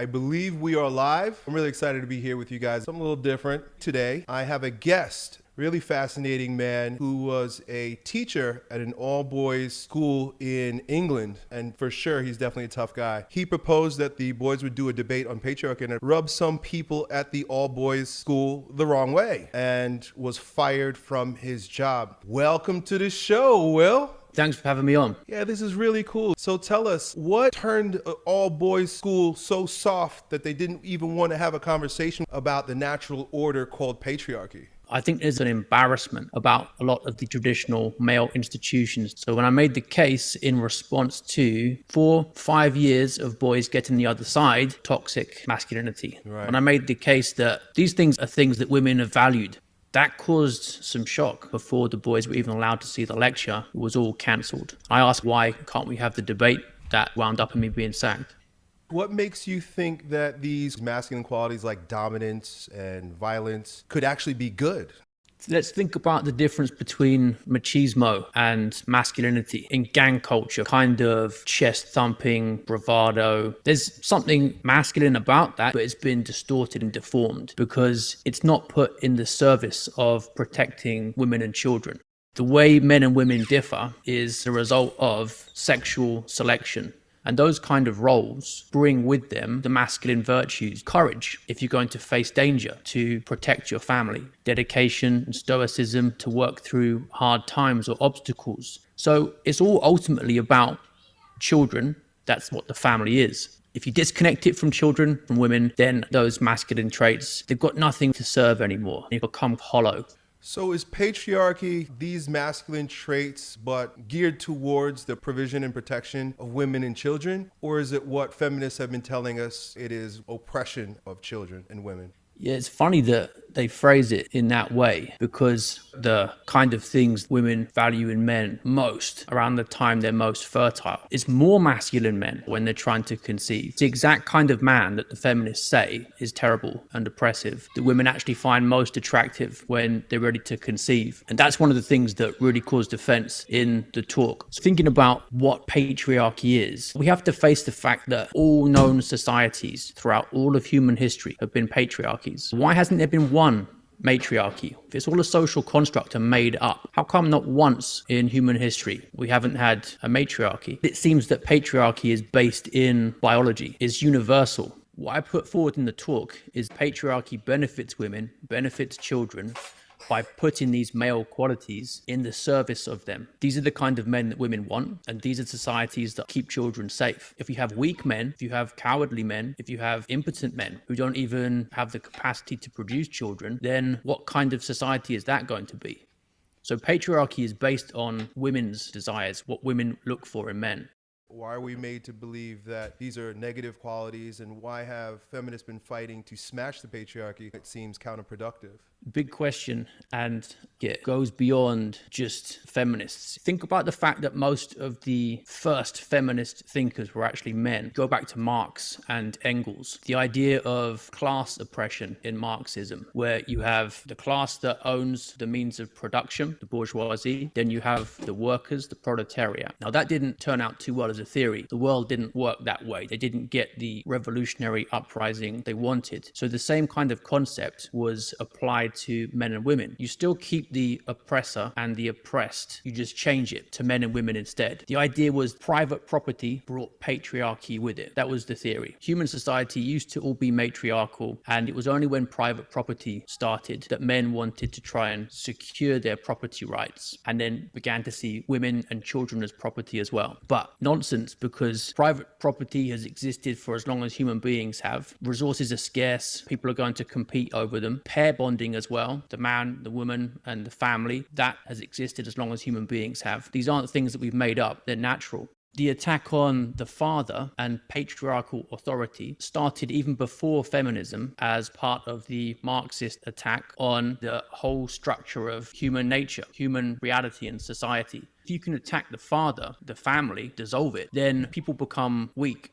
I believe we are live. I'm really excited to be here with you guys. Something a little different today. I have a guest, really fascinating man who was a teacher at an all-boys school in England. And for sure, he's definitely a tough guy. He proposed that the boys would do a debate on patriarchy and it rubbed some people at the all-boys school the wrong way and was fired from his job. Welcome to the show, Will. Thanks for having me on. Yeah, this is really cool. So tell us, what turned an all-boys school so soft that they didn't even want to have a conversation about the natural order called patriarchy? I think there's an embarrassment about a lot of the traditional male institutions. So when I made the case in response to 4-5 years of boys getting the other side, toxic masculinity, when I made the case that these things are things that women have valued, that caused some shock. Before the boys were even allowed to see the lecture, it was all cancelled. I asked, why can't we have the debate? That wound up in me being sacked. What makes you think that these masculine qualities like dominance and violence could actually be good? Let's think about the difference between machismo and masculinity in gang culture, kind of chest thumping, bravado. There's something masculine about that, but it's been distorted and deformed because it's not put in the service of protecting women and children. The way men and women differ is the result of sexual selection. And those kind of roles bring with them the masculine virtues, courage, if you're going to face danger, to protect your family, dedication and stoicism to work through hard times or obstacles. So it's all ultimately about children. That's what the family is. If you disconnect it from children, from women, then those masculine traits, they've got nothing to serve anymore. They become hollow. So is patriarchy these masculine traits but geared towards the provision and protection of women and children? Or is it what feminists have been telling us, it is oppression of children and women? Yeah, it's funny that they phrase it in that way because the kind of things women value in men most around the time they're most fertile is more masculine men when they're trying to conceive. It's the exact kind of man that the feminists say is terrible and oppressive that women actually find most attractive when they're ready to conceive. And that's one of the things that really caused offense in the talk. So thinking about what patriarchy is, we have to face the fact that all known societies throughout all of human history have been patriarchies. Why hasn't there been one matriarchy? If it's all a social construct and made up, how come not once in human history we haven't had a matriarchy? It seems that patriarchy is based in biology, is universal. What I put forward in the talk is patriarchy benefits women, benefits children, by putting these male qualities in the service of them. These are the kind of men that women want, and these are societies that keep children safe. If you have weak men, if you have cowardly men, if you have impotent men who don't even have the capacity to produce children, then what kind of society is that going to be? So patriarchy is based on women's desires, what women look for in men. Why are we made to believe that these are negative qualities, and why have feminists been fighting to smash the patriarchy? It seems counterproductive. Big question, and it goes beyond just feminists. Think about the fact that most of the first feminist thinkers were actually men. Go back to Marx and Engels. The idea of class oppression in Marxism, where you have the class that owns the means of production, the bourgeoisie, then you have the workers, the proletariat. Now that didn't turn out too well as a theory. The world didn't work that way. They didn't get the revolutionary uprising they wanted. So the same kind of concept was applied to men and women. You still keep the oppressor and the oppressed. You just change it to men and women instead. The idea was private property brought patriarchy with it. That was the theory. Human society used to all be matriarchal, and it was only when private property started that men wanted to try and secure their property rights, and then began to see women and children as property as well. But nonsense, because private property has existed for as long as human beings have. Resources are scarce. People are going to compete over them. Pair bonding as well, the man, the woman, and the family, that has existed as long as human beings have. These aren't things that we've made up, they're natural. The attack on the father and patriarchal authority started even before feminism as part of the Marxist attack on the whole structure of human nature, human reality and society. If you can attack the father, the family, dissolve it, then people become weak.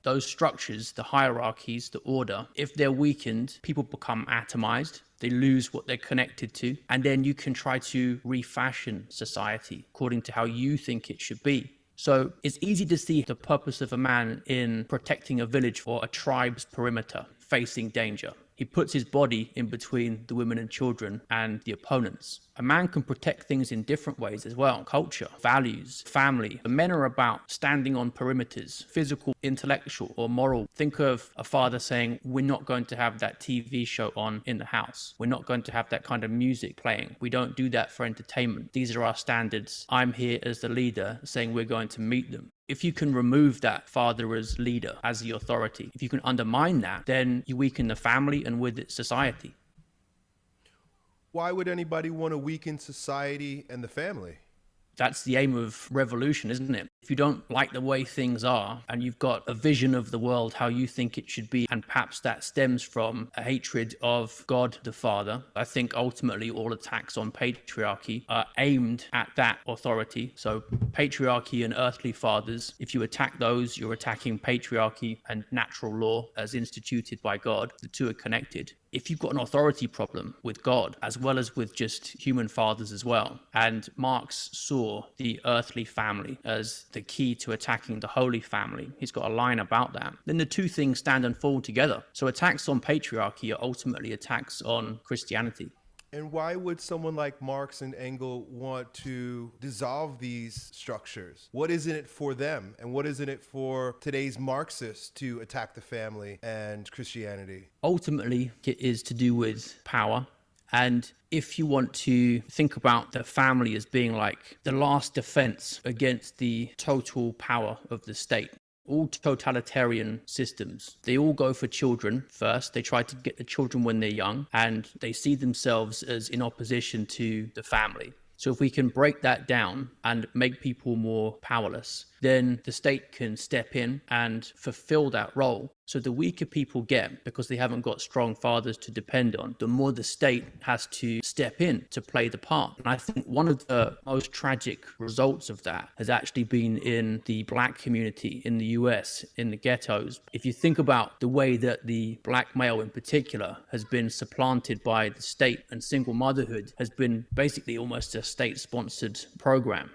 Those structures, the hierarchies, the order, if they're weakened, people become atomized. They lose what they're connected to. And then you can try to refashion society according to how you think it should be. So it's easy to see the purpose of a man in protecting a village or a tribe's perimeter, facing danger. He puts his body in between the women and children and the opponents. A man can protect things in different ways as well. Culture, values, family. The men are about standing on perimeters, physical, intellectual, or moral. Think of a father saying, we're not going to have that TV show on in the house. We're not going to have that kind of music playing. We don't do that for entertainment. These are our standards. I'm here as the leader saying we're going to meet them. If you can remove that father as leader, as the authority, if you can undermine that, then you weaken the family and with it society. Why would anybody want to weaken society and the family? That's the aim of revolution, isn't it? If you don't like the way things are and you've got a vision of the world how you think it should be, and perhaps that stems from a hatred of God the Father, I think ultimately all attacks on patriarchy are aimed at that authority. So patriarchy and earthly fathers, if you attack those, you're attacking patriarchy and natural law as instituted by God. The two are connected. If you've got an authority problem with God, as well as with just human fathers as well, and Marx saw the earthly family as the key to attacking the holy family, he's got a line about that, then the two things stand and fall together. So attacks on patriarchy are ultimately attacks on Christianity. And why would someone like Marx and Engels want to dissolve these structures? What is in it for them? And what is in it for today's Marxists to attack the family and Christianity? Ultimately, it is to do with power. And if you want to think about the family as being like the last defense against the total power of the state, all totalitarian systems, they all go for children first. They try to get the children when they're young, and they see themselves as in opposition to the family. So if we can break that down and make people more powerless, then the state can step in and fulfill that role. So the weaker people get, because they haven't got strong fathers to depend on, the more the state has to step in to play the part. And I think one of the most tragic results of that has actually been in the black community in the US, in the ghettos. If you think about the way that the black male in particular has been supplanted by the state, and single motherhood has been basically almost a state-sponsored program.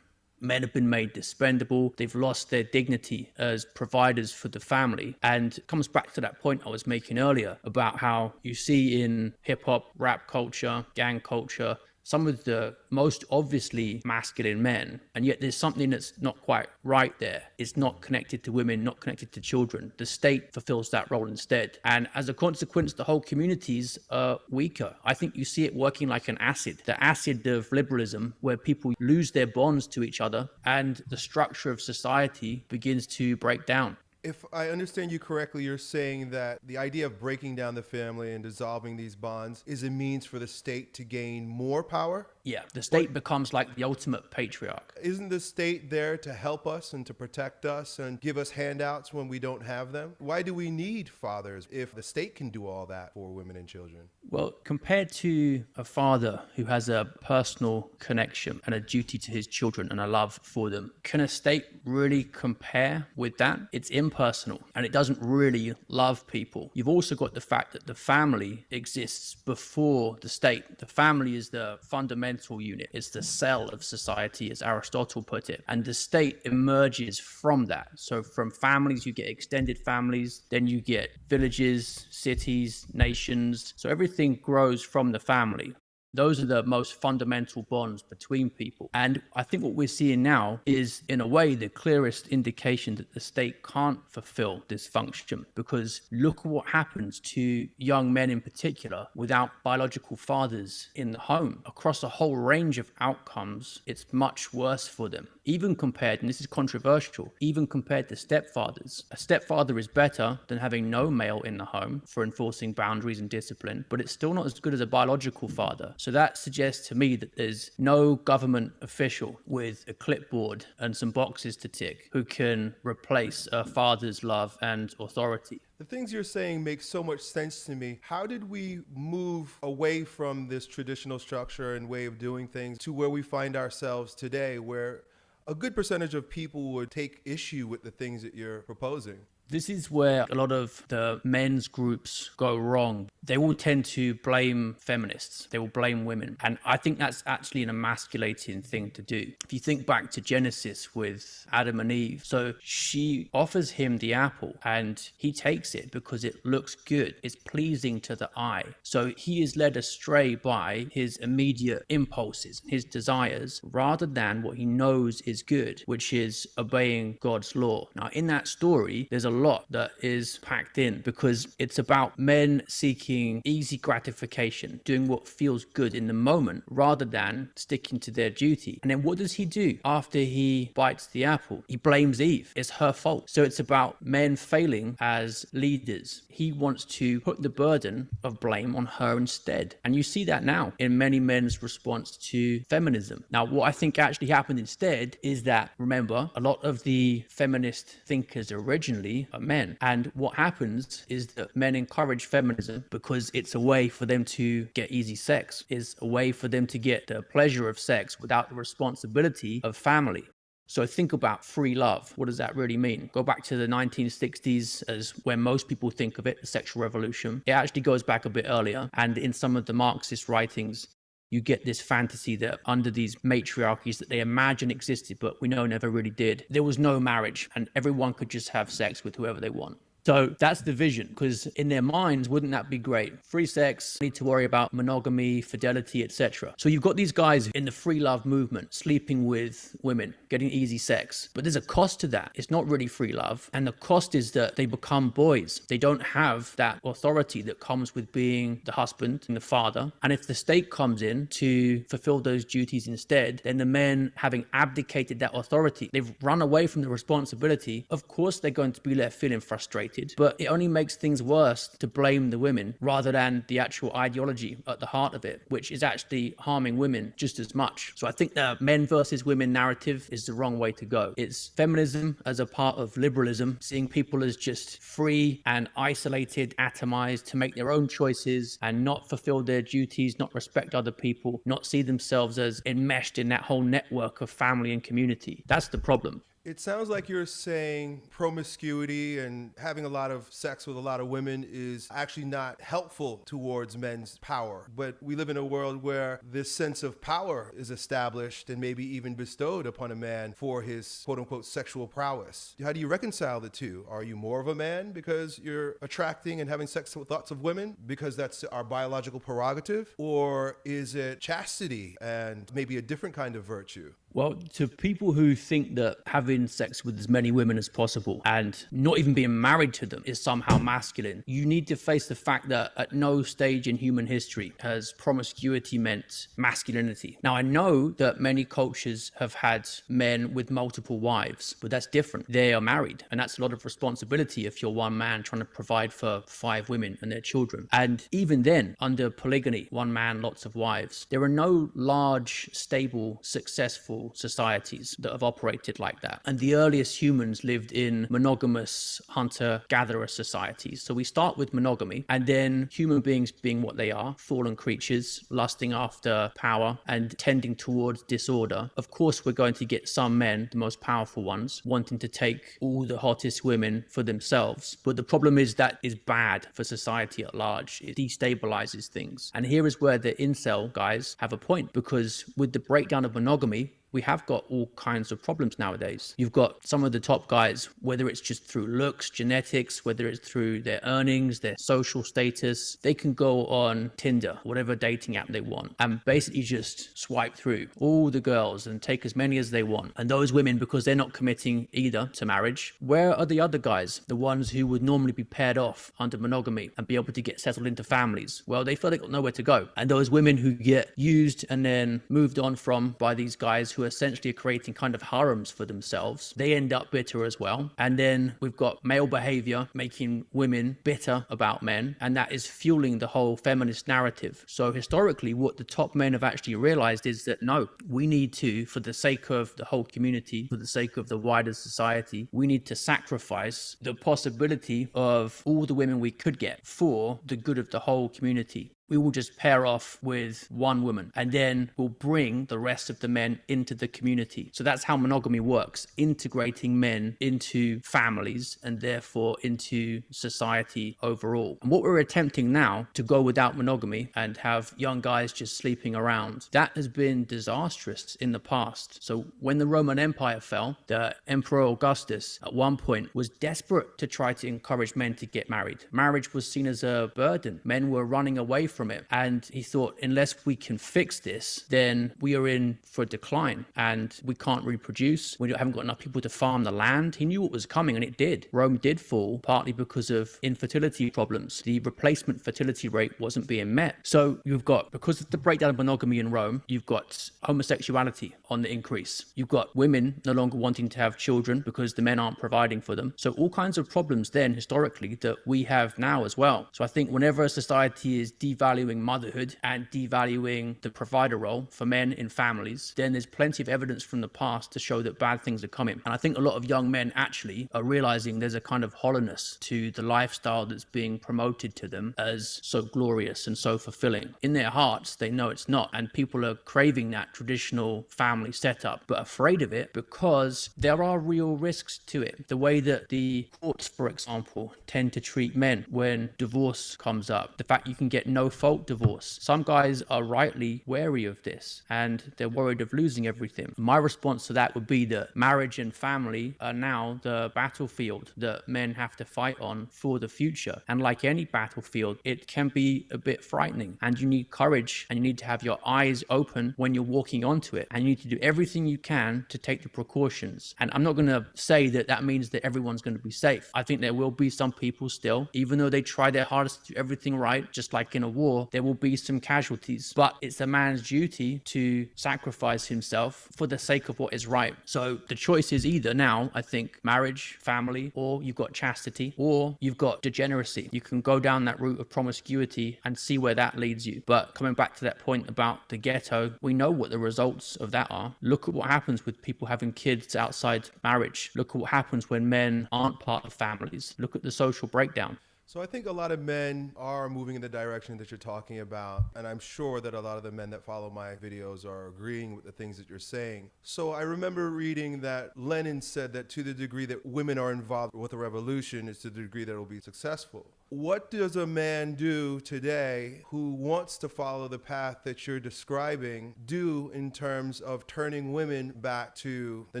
Men have been made dispendable. They've lost their dignity as providers for the family. And it comes back to that point I was making earlier about how you see in hip hop, rap culture, gang culture, some of the most obviously masculine men, and yet there's something that's not quite right there. It's not connected to women, not connected to children. The state fulfills that role instead. And as a consequence, the whole communities are weaker. I think you see it working like an acid, the acid of liberalism, where people lose their bonds to each other and the structure of society begins to break down. If I understand you correctly, you're saying that the idea of breaking down the family and dissolving these bonds is a means for the state to gain more power? Yeah, the state becomes like the ultimate patriarch. Isn't the state there to help us and to protect us and give us handouts when we don't have them? Why do we need fathers if the state can do all that for women and children? Well, compared to a father who has a personal connection and a duty to his children and a love for them, can a state really compare with that? It's impersonal and it doesn't really love people. You've also got the fact that the family exists before the state. The family is the fundamental unit. It's the cell of society, as Aristotle put it. And the state emerges from that. So from families, you get extended families, then you get villages, cities, nations. So everything grows from the family. Those are the most fundamental bonds between people. And I think what we're seeing now is, in a way, the clearest indication that the state can't fulfill this function. Because look at what happens to young men in particular without biological fathers in the home. Across a whole range of outcomes, it's much worse for them. Even compared, and this is controversial, even compared to stepfathers. A stepfather is better than having no male in the home for enforcing boundaries and discipline, but it's still not as good as a biological father. So that suggests to me that there's no government official with a clipboard and some boxes to tick who can replace a father's love and authority. The things you're saying make so much sense to me. How did we move away from this traditional structure and way of doing things to where we find ourselves today, where a good percentage of people would take issue with the things that you're proposing? This is where a lot of the men's groups go wrong. They will tend to blame feminists. They will blame women. And I think that's actually an emasculating thing to do. If you think back to Genesis with Adam and Eve, so she offers him the apple and he takes it because it looks good. It's pleasing to the eye. So he is led astray by his immediate impulses, his desires, rather than what he knows is good, which is obeying God's law. Now, in that story, there's a lot that is packed in because it's about men seeking easy gratification, doing what feels good in the moment rather than sticking to their duty. And then what does he do after he bites the apple? He blames Eve. It's her fault. So it's about men failing as leaders. He wants to put the burden of blame on her instead. And you see that now in many men's response to feminism. Now, what I think actually happened instead is that, remember, a lot of the feminist thinkers originally are men. And what happens is that men encourage feminism because it's a way for them to get easy sex. It's a way for them to get the pleasure of sex without the responsibility of family. So think about free love. What does that really mean? Go back to the 1960s as when most people think of it, the sexual revolution. It actually goes back a bit earlier. And in some of the Marxist writings, you get this fantasy that under these matriarchies that they imagine existed, but we know never really did. There was no marriage and everyone could just have sex with whoever they want. So that's the vision, because in their minds, wouldn't that be great? Free sex, need to worry about monogamy, fidelity, etc. So you've got these guys in the free love movement, sleeping with women, getting easy sex. But there's a cost to that. It's not really free love. And the cost is that they become boys. They don't have that authority that comes with being the husband and the father. And if the state comes in to fulfill those duties instead, then the men, having abdicated that authority, they've run away from the responsibility. Of course, they're going to be left feeling frustrated. But it only makes things worse to blame the women rather than the actual ideology at the heart of it, which is actually harming women just as much. So I think the men versus women narrative is the wrong way to go. It's feminism as a part of liberalism, seeing people as just free and isolated, atomized to make their own choices and not fulfill their duties, not respect other people, not see themselves as enmeshed in that whole network of family and community. That's the problem. It sounds like you're saying promiscuity and having a lot of sex with a lot of women is actually not helpful towards men's power. But we live in a world where this sense of power is established and maybe even bestowed upon a man for his quote unquote sexual prowess. How do you reconcile the two? Are you more of a man because you're attracting and having sex with lots of women because that's our biological prerogative? Or is it chastity and maybe a different kind of virtue? Well, to people who think that having sex with as many women as possible and not even being married to them is somehow masculine, you need to face the fact that at no stage in human history has promiscuity meant masculinity. Now, I know that many cultures have had men with multiple wives, but that's different. They are married, and that's a lot of responsibility if you're one man trying to provide for 5 women and their children. And even then, under polygamy, one man, lots of wives, there are no large, stable, successful societies that have operated like that. And the earliest humans lived in monogamous hunter-gatherer societies. So we start with monogamy, and then human beings being what they are, fallen creatures, lusting after power and tending towards disorder. Of course, we're going to get some men, the most powerful ones, wanting to take all the hottest women for themselves. But the problem is that is bad for society at large. It destabilizes things. And here is where the incel guys have a point, because with the breakdown of monogamy, we have got all kinds of problems nowadays. You've got some of the top guys, whether it's just through looks, genetics, whether it's through their earnings, their social status, they can go on Tinder, whatever dating app they want, and basically just swipe through all the girls and take as many as they want. And those women, because they're not committing either to marriage, where are the other guys? The ones who would normally be paired off under monogamy and be able to get settled into families. Well, they feel they've got nowhere to go. And those women who get used and then moved on from by these guys who essentially are creating kind of harems for themselves, they end up bitter as well. And then we've got male behavior making women bitter about men, and that is fueling the whole feminist narrative. So historically, what the top men have actually realized is that no, we need to, for the sake of the whole community, for the sake of the wider society, we need to sacrifice the possibility of all the women we could get for the good of the whole community. we will just pair off with one woman and then we'll bring the rest of the men into the community. So that's how monogamy works, integrating men into families and therefore into society overall. And what we're attempting now to go without monogamy and have young guys just sleeping around, that has been disastrous in the past. So when the Roman Empire fell, the Emperor Augustus at one point was desperate to try to encourage men to get married. Marriage was seen as a burden. Men were running away from it. And he thought, unless we can fix this, then we are in for a decline and we can't reproduce. We haven't got enough people to farm the land. He knew what was coming and it did. Rome did fall, partly because of infertility problems. The replacement fertility rate wasn't being met. So you've got, because of the breakdown of monogamy in Rome, you've got homosexuality on the increase. You've got women no longer wanting to have children because the men aren't providing for them. So all kinds of problems then historically that we have now as well. So I think whenever a society is devaluing motherhood and devaluing the provider role for men in families, then there's plenty of evidence from the past to show that bad things are coming. And I think a lot of young men actually are realizing there's a kind of hollowness to the lifestyle that's being promoted to them as so glorious and so fulfilling. In their hearts, they know it's not. And people are craving that traditional family setup, but afraid of it because there are real risks to it. The way that the courts, for example, tend to treat men when divorce comes up, the fact you can get no fault divorce. Some guys are rightly wary of this and they're worried of losing everything. My response to that would be that marriage and family are now the battlefield that men have to fight on for the future. And like any battlefield, it can be a bit frightening and you need courage and you need to have your eyes open when you're walking onto it. And you need to do everything you can to take the precautions. And I'm not going to say that that means that everyone's going to be safe. I think there will be some people still, even though they try their hardest to do everything right, just like in a war, there will be some casualties. But it's a man's duty to sacrifice himself for the sake of what is right. So the choice is either now, I think, marriage, family, or you've got chastity, or you've got degeneracy. You can go down that route of promiscuity and see where that leads you. But coming back to that point about the ghetto, we know what the results of that are. Look at what happens with people having kids outside marriage. Look at what happens when men aren't part of families. Look at the social breakdown. So I think a lot of men are moving in the direction that you're talking about, and I'm sure that a lot of the men that follow my videos are agreeing with the things that you're saying. So I remember reading that Lenin said that to the degree that women are involved with a revolution is to the degree that it will be successful. What does a man do today who wants to follow the path that you're describing do in terms of turning women back to the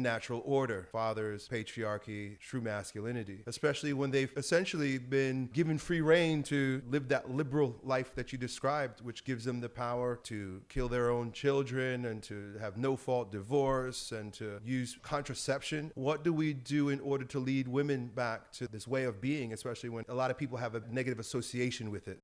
natural order, fathers, patriarchy, true masculinity, especially when they've essentially been given free rein to live that liberal life that you described, which gives them the power to kill their own children and to have no-fault divorce and to use contraception? What do we do in order to lead women back to this way of being, especially when a lot of people have a negative association with it?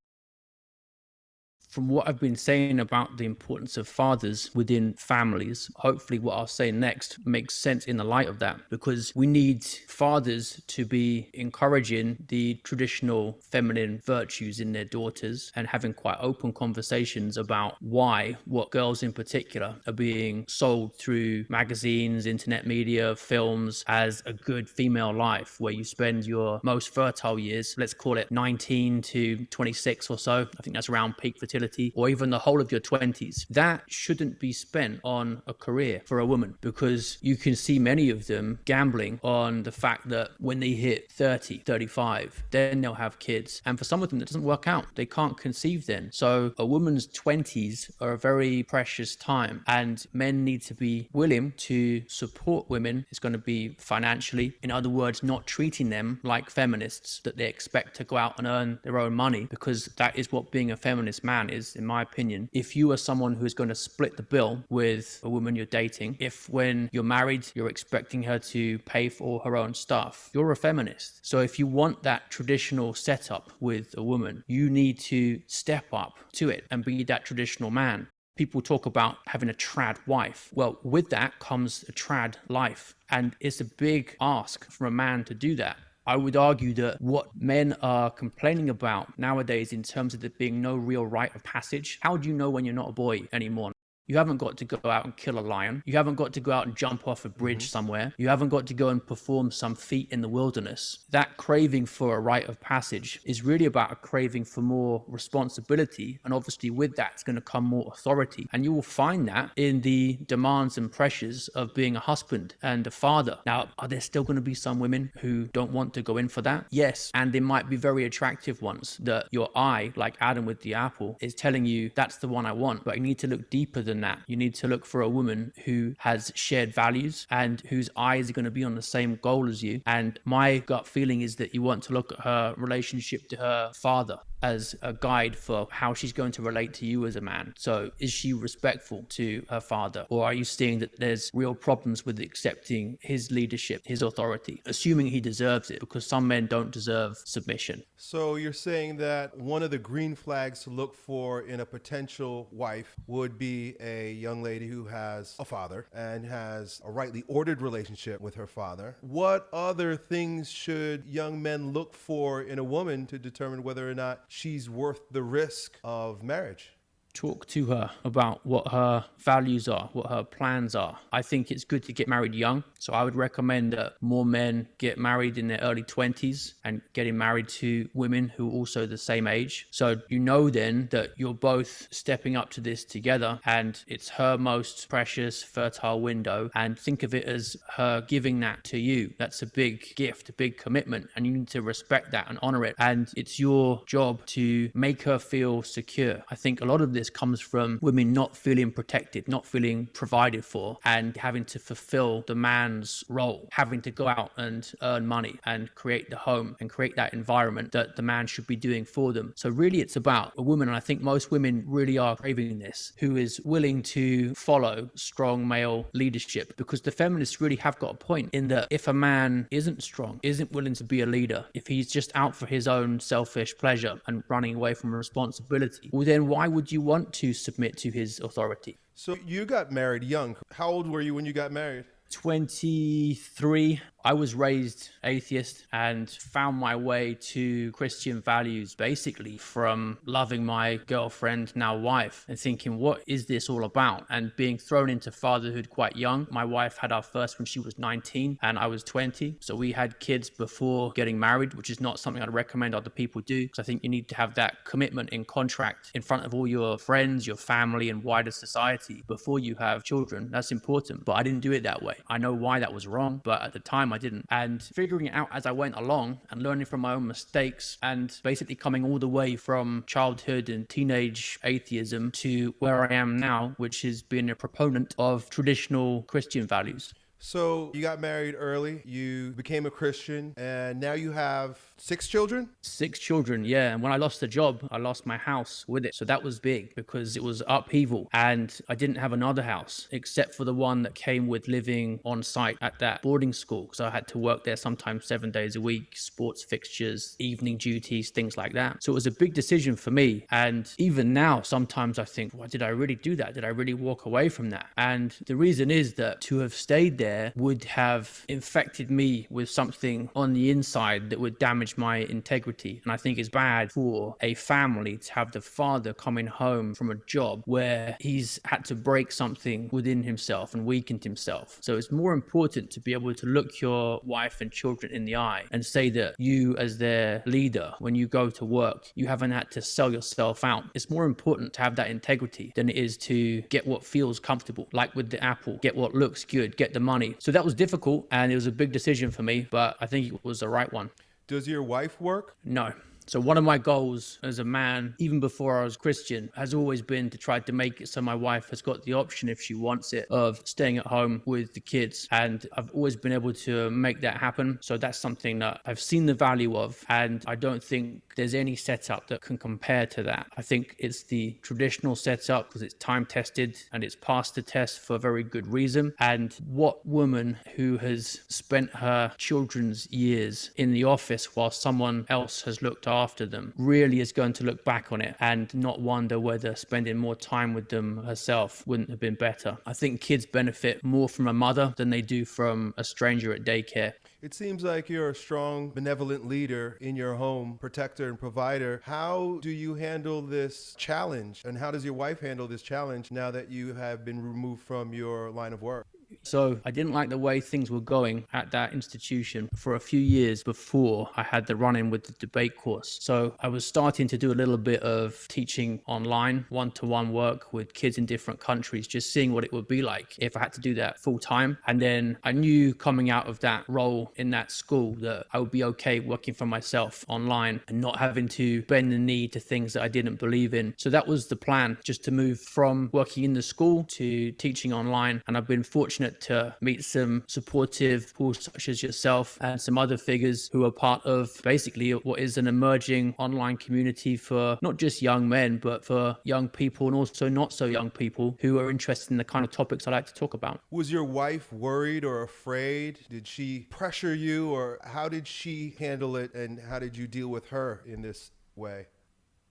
From what I've been saying about the importance of fathers within families, hopefully what I'll say next makes sense in the light of that, because we need fathers to be encouraging the traditional feminine virtues in their daughters and having quite open conversations about why what girls in particular are being sold through magazines, internet media, films as a good female life where you spend your most fertile years, let's call it 19 to 26 or so. I think that's around peak fertility, or even the whole of your 20s. That shouldn't be spent on a career for a woman, because you can see many of them gambling on the fact that when they hit 30, 35, then they'll have kids. And for some of them, that doesn't work out. They can't conceive then. So a woman's 20s are a very precious time, and men need to be willing to support women. It's going to be financially. In other words, not treating them like feminists that they expect to go out and earn their own money, because that is what being a feminist man is, in my opinion. If you are someone who is going to split the bill with a woman you're dating, if when you're married, you're expecting her to pay for all her own stuff, you're a feminist. So if you want that traditional setup with a woman, you need to step up to it and be that traditional man. People talk about having a trad wife. Well, with that comes a trad life. And it's a big ask for a man to do that. I would argue that what men are complaining about nowadays in terms of there being no real rite of passage, how do you know when you're not a boy anymore? You haven't got to go out and kill a lion. You haven't got to go out and jump off a bridge somewhere. You haven't got to go and perform some feat in the wilderness. That craving for a rite of passage is really about a craving for more responsibility. And obviously with that, it's going to come more authority. And you will find that in the demands and pressures of being a husband and a father. Now, are there still going to be some women who don't want to go in for that? Yes. And there might be very attractive ones that your eye, like Adam with the apple, is telling you that's the one I want. But you need to look deeper than that. You need to look for a woman who has shared values and whose eyes are going to be on the same goal as you. And my gut feeling is that you want to look at her relationship to her father as a guide for how she's going to relate to you as a man. So is she respectful to her father? Or are you seeing that there's real problems with accepting his leadership, his authority, assuming he deserves it, because some men don't deserve submission? So you're saying that one of the green flags to look for in a potential wife would be a young lady who has a father and has a rightly ordered relationship with her father. What other things should young men look for in a woman to determine whether or not she's worth the risk of marriage? Talk to her about what her values are, what her plans are. I think it's good to get married young. So I would recommend that more men get married in their early 20s and getting married to women who are also the same age. So you know then that you're both stepping up to this together and it's her most precious, fertile window. And think of it as her giving that to you. That's a big gift, a big commitment, and you need to respect that and honor it. And it's your job to make her feel secure. I think a lot of this comes from women not feeling protected, not feeling provided for, and having to fulfill the man's role, having to go out and earn money and create the home and create that environment that the man should be doing for them. So really it's about a woman, and I think most women really are craving this, who is willing to follow strong male leadership, because the feminists really have got a point in that if a man isn't strong, isn't willing to be a leader, if he's just out for his own selfish pleasure and running away from responsibility, well then why would you want to submit to his authority? So you got married young. How old were you when you got married? 23. I was raised atheist and found my way to Christian values basically from loving my girlfriend, now wife, and thinking, what is this all about? And being thrown into fatherhood quite young. My wife had our first when she was 19 and I was 20. So we had kids before getting married, which is not something I'd recommend other people do, because I think you need to have that commitment in contract in front of all your friends, your family, and wider society before you have children. That's important. But I didn't do it that way. I know why that was wrong, but at the time I didn't. And figuring it out as I went along and learning from my own mistakes and basically coming all the way from childhood and teenage atheism to where I am now, which is being a proponent of traditional Christian values. So you got married early, you became a Christian, and now you have 6 children? 6 children, yeah. And when I lost the job, I lost my house with it. So that was big because it was upheaval. And I didn't have another house except for the one that came with living on site at that boarding school. So I had to work there sometimes 7 days a week, sports fixtures, evening duties, things like that. So it was a big decision for me. And even now, sometimes I think, well, did I really do that? Did I really walk away from that? And the reason is that to have stayed there would have infected me with something on the inside that would damage my integrity. And I think it's bad for a family to have the father coming home from a job where he's had to break something within himself and weakened himself. So it's more important to be able to look your wife and children in the eye and say that you, as their leader, when you go to work, you haven't had to sell yourself out. It's more important to have that integrity than it is to get what feels comfortable, like with the apple, get what looks good, get the money. So that was difficult and it was a big decision for me, but I think it was the right one. Does your wife work? No. So one of my goals as a man, even before I was Christian, has always been to try to make it so my wife has got the option, if she wants it, of staying at home with the kids. And I've always been able to make that happen. So that's something that I've seen the value of. And I don't think there's any setup that can compare to that. I think it's the traditional setup because it's time tested and it's passed the test for a very good reason. And what woman who has spent her children's years in the office while someone else has looked after them really is going to look back on it and not wonder whether spending more time with them herself wouldn't have been better. I think kids benefit more from a mother than they do from a stranger at daycare. It seems like you're a strong, benevolent leader in your home, protector and provider. How do you handle this challenge? And how does your wife handle this challenge now that you have been removed from your line of work? So I didn't like the way things were going at that institution for a few years before I had the run-in with the debate course. So I was starting to do a little bit of teaching online, one-to-one work with kids in different countries, just seeing what it would be like if I had to do that full time. And then I knew coming out of that role in that school that I would be okay working for myself online and not having to bend the knee to things that I didn't believe in. So that was the plan, just to move from working in the school to teaching online. And I've been fortunate to meet some supportive people such as yourself and some other figures who are part of basically what is an emerging online community for not just young men, but for young people and also not so young people who are interested in the kind of topics I like to talk about. Was your wife worried or afraid? Did she pressure you, or how did she handle it, and how did you deal with her in this way?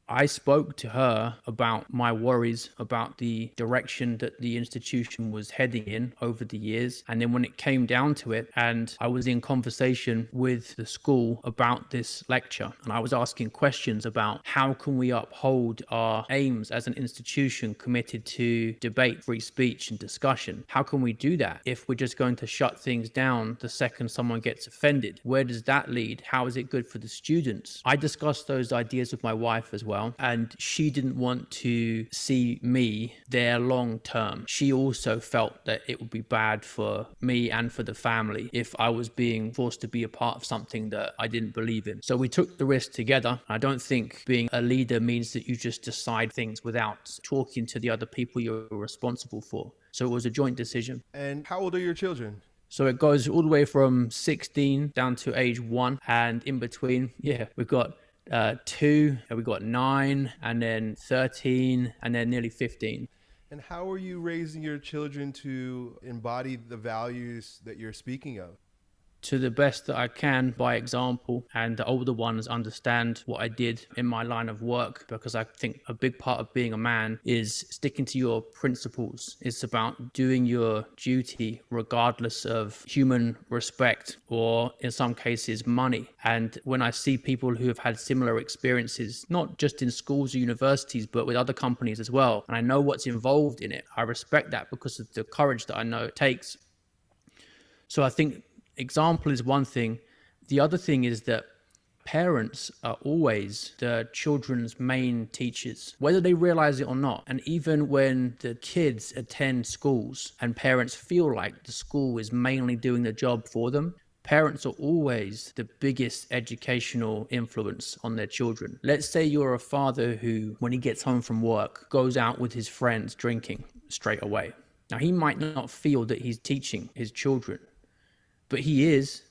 I spoke to her about my worries about the direction that the institution was heading in over the years. And then when it came down to it, and I was in conversation with the school about this lecture, and I was asking questions about how can we uphold our aims as an institution committed to debate, free speech and discussion? How can we do that if we're just going to shut things down the second someone gets offended? Where does that lead? How is it good for the students? I discussed those ideas with my wife as well. And she didn't want to see me there long term. She also felt that it would be bad for me and for the family if I was being forced to be a part of something that I didn't believe in. So we took the risk together. I don't think being a leader means that you just decide things without talking to the other people you're responsible for. So it was a joint decision. And how old are your children? So it goes all the way from 16 down to age 1, and in between, we've got 2, and we got 9, and then 13, and then nearly 15. And how are you raising your children to embody the values that you're speaking of? To the best that I can by example, and the older ones understand what I did in my line of work, because I think a big part of being a man is sticking to your principles. It's about doing your duty regardless of human respect or in some cases money. And when I see people who have had similar experiences, not just in schools or universities, but with other companies as well, and I know what's involved in it, I respect that because of the courage that I know it takes. So I think example is one thing. The other thing is that parents are always the children's main teachers, whether they realize it or not. And even when the kids attend schools and parents feel like the school is mainly doing the job for them, parents are always the biggest educational influence on their children. Let's say you're a father who, when he gets home from work, goes out with his friends drinking straight away. Now, he might not feel that he's teaching his children, but he is.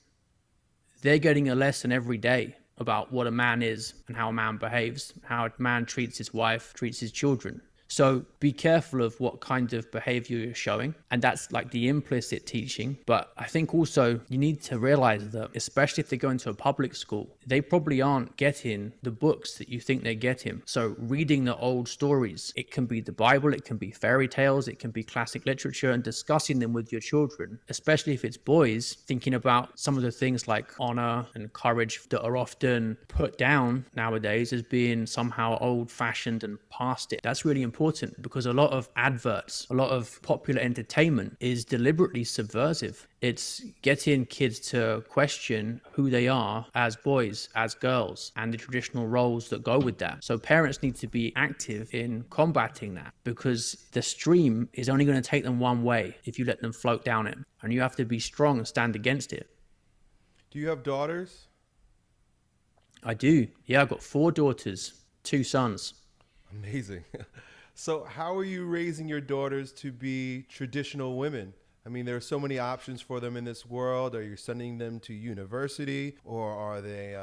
They're getting a lesson every day about what a man is and how a man behaves, how a man treats his wife, treats his children. So be careful of what kind of behavior you're showing. And that's like the implicit teaching. But I think also you need to realize that, especially if they go into a public school, they probably aren't getting the books that you think they're getting. So reading the old stories, it can be the Bible, it can be fairy tales, it can be classic literature, and discussing them with your children, especially if it's boys, thinking about some of the things like honor and courage that are often put down nowadays as being somehow old fashioned and past it. That's really important, because a lot of adverts, a lot of popular entertainment is deliberately subversive. It's getting kids to question who they are as boys, as girls, and the traditional roles that go with that. So parents need to be active in combating that, because the stream is only going to take them one way if you let them float down it. And you have to be strong and stand against it. Do you have daughters? I do. Yeah, I've got 4 daughters, 2 sons. Amazing. So how are you raising your daughters to be traditional women? I mean, there are so many options for them in this world. Are you sending them to university, or are they,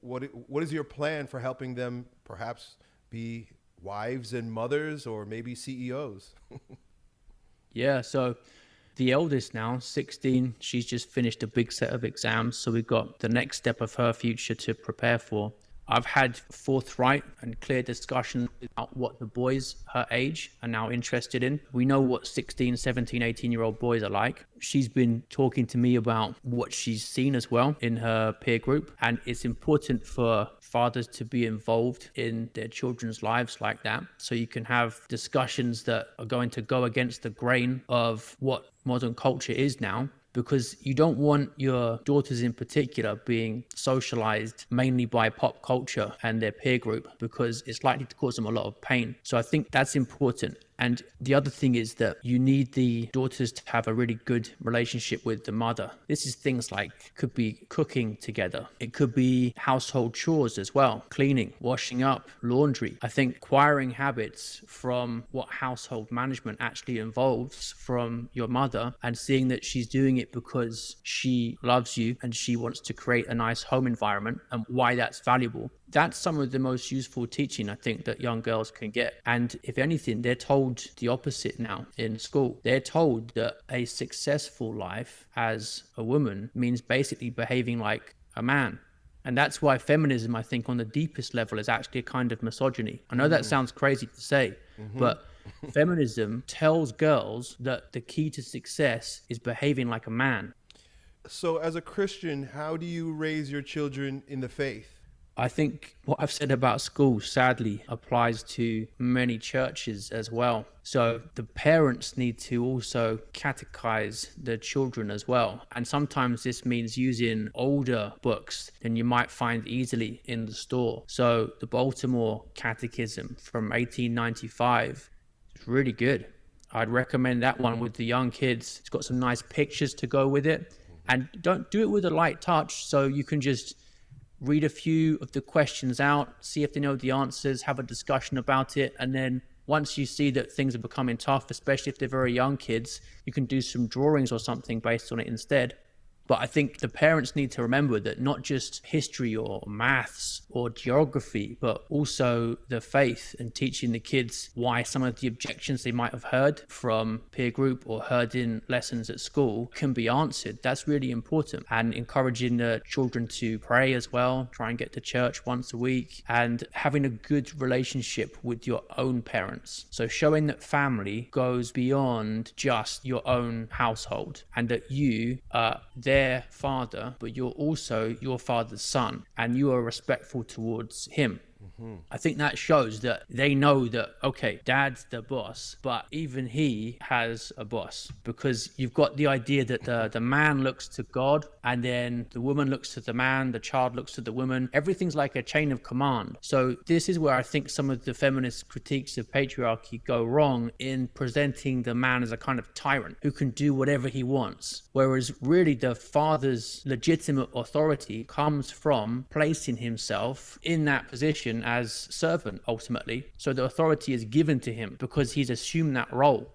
what is your plan for helping them perhaps be wives and mothers, or maybe CEOs? Yeah, so the eldest now, 16, she's just finished a big set of exams. So we've got the next step of her future to prepare for. I've had forthright and clear discussions about what the boys her age are now interested in. We know what 16, 17, 18-year-old boys are like. She's been talking to me about what she's seen as well in her peer group. And it's important for fathers to be involved in their children's lives like that. So you can have discussions that are going to go against the grain of what modern culture is now, because you don't want your daughters in particular being socialized mainly by pop culture and their peer group, because it's likely to cause them a lot of pain. So I think that's important. And the other thing is that you need the daughters to have a really good relationship with the mother. This is things like, could be cooking together. It could be household chores as well, cleaning, washing up, laundry. I think acquiring habits from what household management actually involves from your mother and seeing that she's doing it because she loves you and she wants to create a nice home environment and why that's valuable. That's some of the most useful teaching I think that young girls can get. And if anything, they're told the opposite now in school. They're told that a successful life as a woman means basically behaving like a man. And that's why feminism, I think, on the deepest level is actually a kind of misogyny. I know that sounds crazy to say, but feminism tells girls that the key to success is behaving like a man. So as a Christian, how do you raise your children in the faith? I think what I've said about school sadly applies to many churches as well. So the parents need to also catechize the children as well. And sometimes this means using older books than you might find easily in the store. So the Baltimore Catechism from 1895 is really good. I'd recommend that one with the young kids. It's got some nice pictures to go with it. And don't do it with a light touch, so you can just read a few of the questions out, see if they know the answers, have a discussion about it, and then once you see that things are becoming tough, especially if they're very young kids, you can do some drawings or something based on it instead. But I think the parents need to remember that not just history or maths or geography, but also the faith, and teaching the kids why some of the objections they might have heard from peer group or heard in lessons at school can be answered. That's really important. And encouraging the children to pray as well, try and get to church once a week, and having a good relationship with your own parents. So showing that family goes beyond just your own household, and that you are their father, but you're also your father's son, and you are respectful towards him. I think that shows that they know that, okay, dad's the boss, but even he has a boss, because you've got the idea that the man looks to God, and then the woman looks to the man, the child looks to the woman. Everything's like a chain of command. So this is where I think some of the feminist critiques of patriarchy go wrong, in presenting the man as a kind of tyrant who can do whatever he wants. Whereas really the father's legitimate authority comes from placing himself in that position as servant ultimately. So the authority is given to him because he's assumed that role.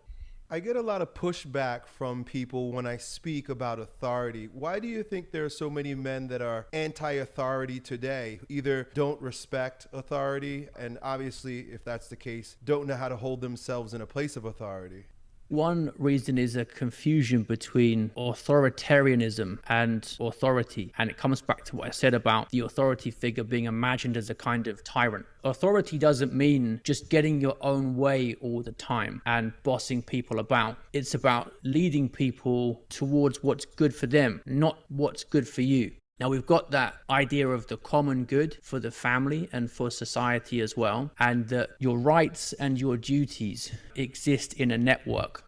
I get a lot of pushback from people when I speak about authority. Why do you think there are so many men that are anti-authority today? Either don't respect authority, and obviously, if that's the case, don't know how to hold themselves in a place of authority. One reason is a confusion between authoritarianism and authority. And it comes back to what I said about the authority figure being imagined as a kind of tyrant. Authority doesn't mean just getting your own way all the time and bossing people about. It's about leading people towards what's good for them, not what's good for you. Now, we've got that idea of the common good for the family and for society as well, and that your rights and your duties exist in a network.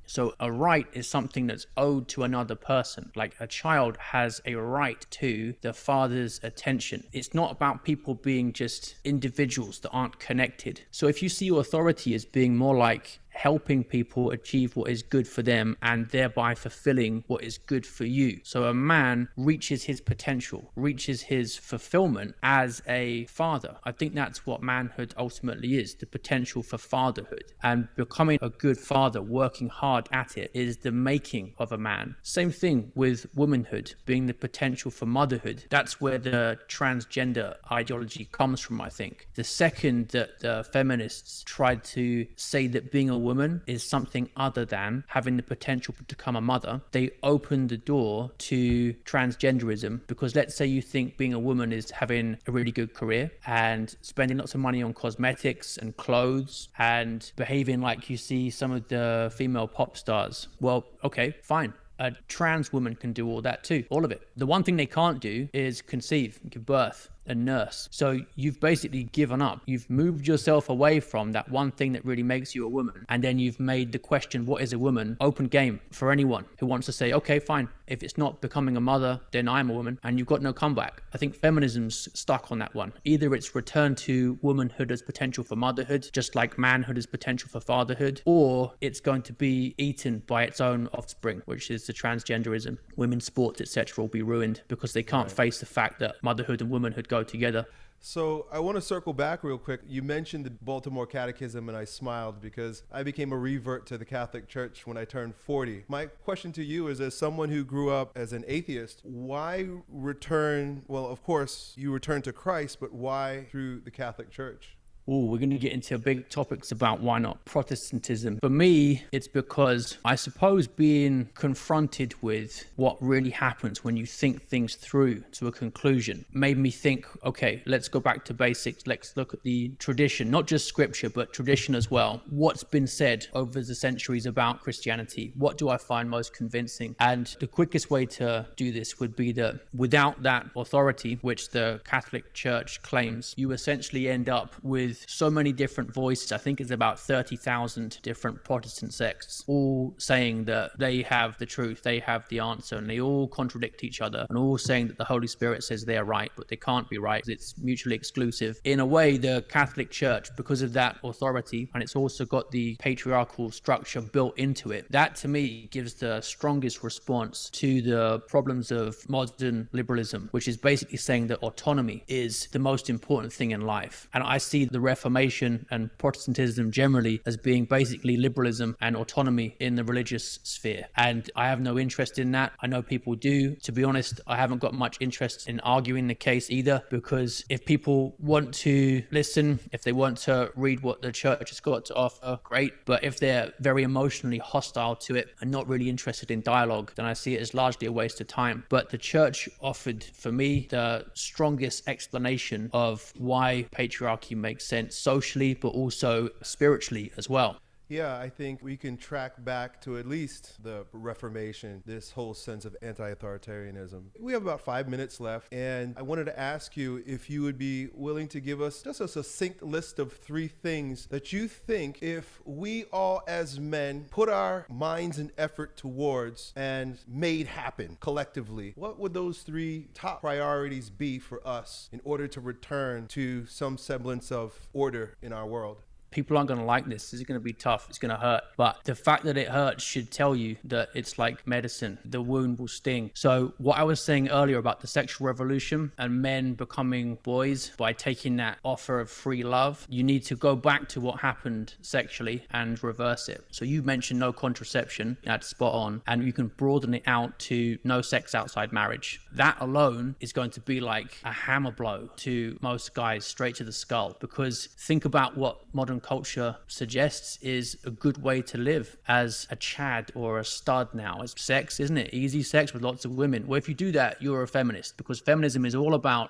So a right is something that's owed to another person. Like a child has a right to the father's attention. It's not about people being just individuals that aren't connected. So if you see authority as being more like helping people achieve what is good for them and thereby fulfilling what is good for you. So a man reaches his potential, reaches his fulfillment as a father. I think that's what manhood ultimately is, the potential for fatherhood. And becoming a good father, working hard at it, is the making of a man. Same thing with womanhood, being the potential for motherhood. That's where the transgender ideology comes from, I think. The second that the feminists tried to say that being a woman is something other than having the potential to become a mother, they open the door to transgenderism. Because let's say you think being a woman is having a really good career and spending lots of money on cosmetics and clothes and behaving like you see some of the female pop stars. Well, okay, fine. A trans woman can do all that too, all of it. The one thing they can't do is conceive, give birth, and nurse. So you've basically given up. You've moved yourself away from that one thing that really makes you a woman. And then you've made the question, what is a woman, open game for anyone who wants to say, okay, fine. If it's not becoming a mother, then I'm a woman, and you've got no comeback. I think feminism's stuck on that one. Either it's return to womanhood as potential for motherhood, just like manhood as potential for fatherhood, or it's going to be eaten by its own offspring, which is the transgenderism. Women's sports, etc., will be ruined because they can't face the fact that motherhood and womanhood go together. So I want to circle back real quick. You mentioned the Baltimore Catechism, and I smiled because I became a revert to the Catholic Church when I turned 40. My question to you is, as someone who grew up as an atheist, why return? Well, of course, you return to Christ, but why through the Catholic Church? Oh, we're going to get into big topics about why not Protestantism. For me, it's because I suppose being confronted with what really happens when you think things through to a conclusion made me think, okay, let's go back to basics. Let's look at the tradition, not just scripture, but tradition as well. What's been said over the centuries about Christianity? What do I find most convincing? And the quickest way to do this would be that without that authority, which the Catholic Church claims, you essentially end up with so many different voices. I think it's about 30,000 different Protestant sects, all saying that they have the truth, they have the answer, and they all contradict each other, and all saying that the Holy Spirit says they're right, but they can't be right. It's mutually exclusive. In a way, the Catholic Church, because of that authority, and it's also got the patriarchal structure built into it, that to me gives the strongest response to the problems of modern liberalism, which is basically saying that autonomy is the most important thing in life. And I see the Reformation and Protestantism generally as being basically liberalism and autonomy in the religious sphere. And I have no interest in that. I know people do. To be honest, I haven't got much interest in arguing the case either, because if people want to listen, if they want to read what the church has got to offer, great. But if they're very emotionally hostile to it and not really interested in dialogue, then I see it as largely a waste of time. But the church offered, for me, the strongest explanation of why patriarchy makes sense socially, but also spiritually as well. Yeah, I think we can track back to at least the Reformation, this whole sense of anti-authoritarianism. We have about 5 minutes left, and I wanted to ask you if you would be willing to give us just a succinct list of 3 things that you think if we all as men put our minds and effort towards and made happen collectively, what would those 3 top priorities be for us in order to return to some semblance of order in our world? People aren't going to like this. This is going to be tough. It's going to hurt. But the fact that it hurts should tell you that it's like medicine. The wound will sting. So what I was saying earlier about the sexual revolution and men becoming boys by taking that offer of free love, you need to go back to what happened sexually and reverse it. So you mentioned no contraception. That's spot on. And you can broaden it out to no sex outside marriage. That alone is going to be like a hammer blow to most guys, straight to the skull. Because think about what modern culture suggests is a good way to live as a Chad or a stud now. It's sex, isn't it? Easy sex with lots of women. Well, if you do that, you're a feminist, because feminism is all about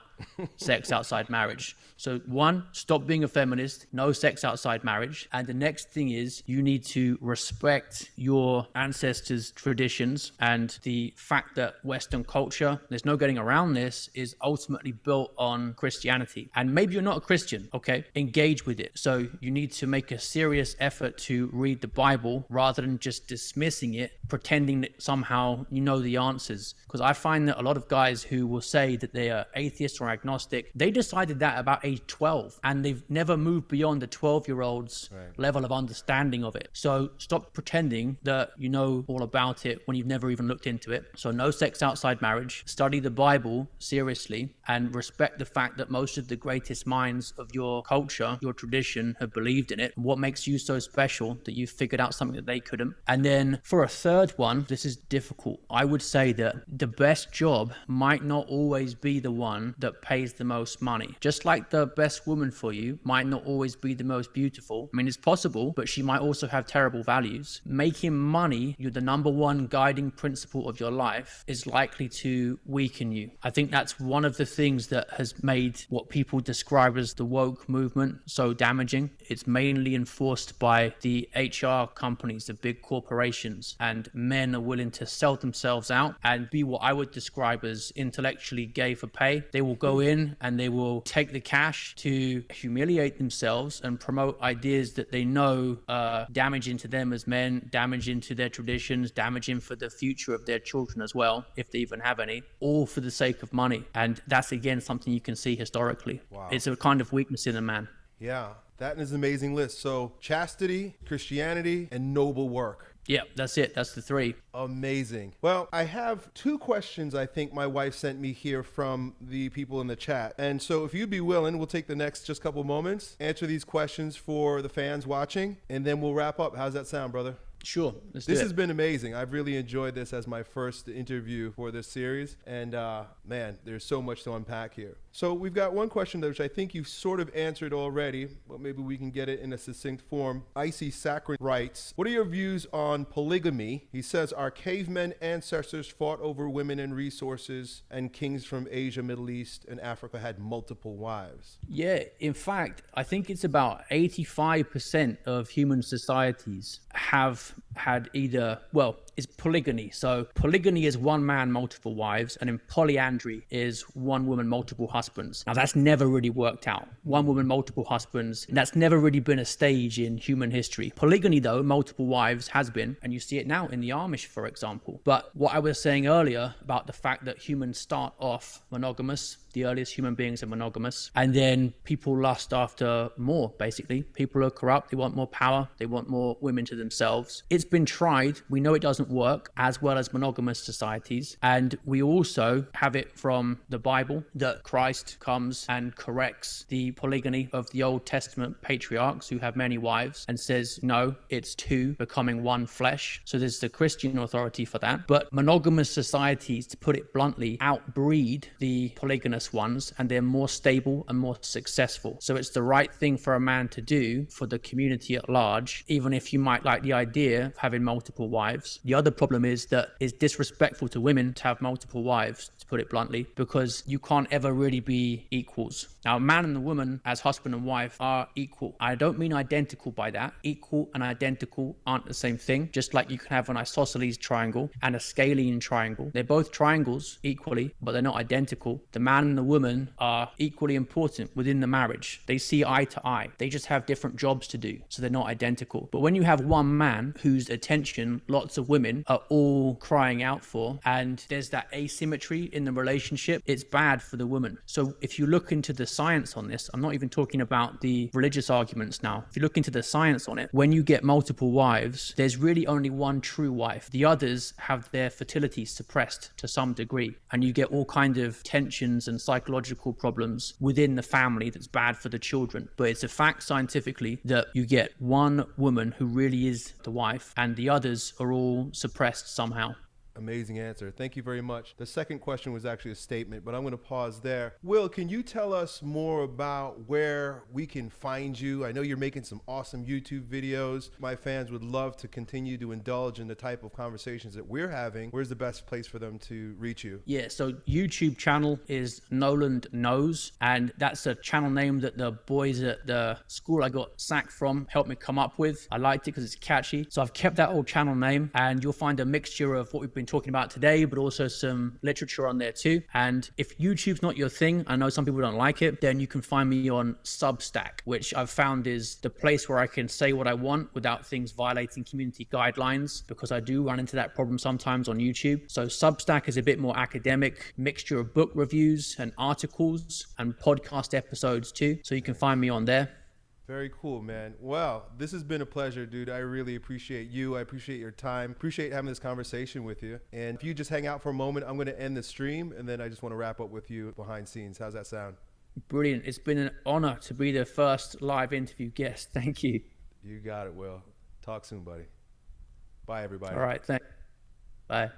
sex outside marriage. So 1, stop being a feminist, no sex outside marriage. And the next thing is you need to respect your ancestors' traditions and the fact that Western culture, there's no getting around this, is ultimately built on Christianity. And maybe you're not a Christian, okay? Engage with it. So you need to make a serious effort to read the Bible rather than just dismissing it, pretending that somehow you know the answers. Because I find that a lot of guys who will say that they are atheist or agnostic, they decided that about age 12 and they've never moved beyond the 12-year-old's level of understanding of it. So stop pretending that you know all about it when you've never even looked into it. So no sex outside marriage, study the Bible seriously, and respect the fact that most of the greatest minds of your culture, your tradition, have believed believed in it. What makes you so special that you figured out something that they couldn't? And then for a third one, this is difficult. I would say that the best job might not always be the one that pays the most money. Just like the best woman for you might not always be the most beautiful. I mean, it's possible, but she might also have terrible values. Making money, you're the number one guiding principle of your life, is likely to weaken you. I think that's one of the things that has made what people describe as the woke movement so damaging. It's mainly enforced by the HR companies, the big corporations, and men are willing to sell themselves out and be what I would describe as intellectually gay for pay. They will go in and they will take the cash to humiliate themselves and promote ideas that they know are damaging to them as men, damaging to their traditions, damaging for the future of their children as well, if they even have any, all for the sake of money. And that's, again, something you can see historically. Wow. It's a kind of weakness in a man. Yeah, that is an amazing list. So chastity, Christianity, and noble work. Yeah, that's it. That's the three. Amazing. Well, I have two questions I think my wife sent me here from the people in the chat. And so if you'd be willing, we'll take the next just couple moments, answer these questions for the fans watching, and then we'll wrap up. How's that sound, brother? Sure. This has been amazing. I've really enjoyed this as my first interview for this series. And man, there's so much to unpack here. So we've got one question which I think you've sort of answered already, but maybe we can get it in a succinct form. Icy Saccharin writes, what are your views on polygamy? He says, our cavemen ancestors fought over women and resources, and kings from Asia, Middle East, and Africa had multiple wives. Yeah, in fact, I think it's about 85% of human societies have had either, well, it's polygyny. So polygyny is one man, multiple wives, and in polyandry is one woman, multiple husbands. Now that's never really worked out. One woman, multiple husbands, that's never really been a stage in human history. Polygyny though, multiple wives, has been, and you see it now in the Amish, for example. But what I was saying earlier about the fact that humans start off monogamous, the earliest human beings are monogamous, and then people lust after more, basically. People are corrupt, they want more power, they want more women to themselves. It's been tried, we know it doesn't work, as well as monogamous societies, and we also have it from the Bible that Christ comes and corrects the polygyny of the Old Testament patriarchs who have many wives and says, no, it's two becoming one flesh. So there's the Christian authority for that. But monogamous societies, to put it bluntly, outbreed the polygynous ones, and they're more stable and more successful. So it's the right thing for a man to do for the community at large, even if you might like the idea of having multiple wives. The other problem is that it's disrespectful to women to have multiple wives, to put it bluntly, because you can't ever really be equals. Now, a man and a woman as husband and wife are equal. I don't mean identical by that. Equal and identical aren't the same thing. Just like you can have an isosceles triangle and a scalene triangle. They're both triangles equally, but they're not identical. The man and the woman are equally important within the marriage. They see eye to eye. They just have different jobs to do, so they're not identical. But when you have one man whose attention lots of women are all crying out for, and there's that asymmetry in the relationship, it's bad for the woman. So if you look into the science on this, I'm not even talking about the religious arguments now. If you look into the science on it, when you get multiple wives, there's really only one true wife. The others have their fertility suppressed to some degree, and you get all kind of tensions and psychological problems within the family that's bad for the children. But it's a fact scientifically that you get one woman who really is the wife, and the others are all suppressed somehow. Amazing answer. Thank you very much. The second question was actually a statement, but I'm going to pause there. Will, can you tell us more about where we can find you? I know you're making some awesome YouTube videos. My fans would love to continue to indulge in the type of conversations that we're having. Where's the best place for them to reach you? Yeah, so YouTube channel is Knowland Knows, and that's a channel name that the boys at the school I got sacked from helped me come up with. I liked it because it's catchy. So I've kept that old channel name, and you'll find a mixture of what we've been talking about today, but also some literature on there too. And if YouTube's not your thing, I know some people don't like it, then you can find me on Substack, which I've found is the place where I can say what I want without things violating community guidelines, because I do run into that problem sometimes on YouTube. So Substack is a bit more academic, mixture of book reviews and articles and podcast episodes too. So you can find me on there. Very cool, man. Well, this has been a pleasure, dude. I really appreciate you. I appreciate your time. Appreciate having this conversation with you. And if you just hang out for a moment, I'm going to end the stream, and then I just want to wrap up with you behind scenes. How's that sound? Brilliant. It's been an honor to be the first live interview guest. Thank you. You got it, Will. Talk soon, buddy. Bye, everybody. All right. Thanks. Bye.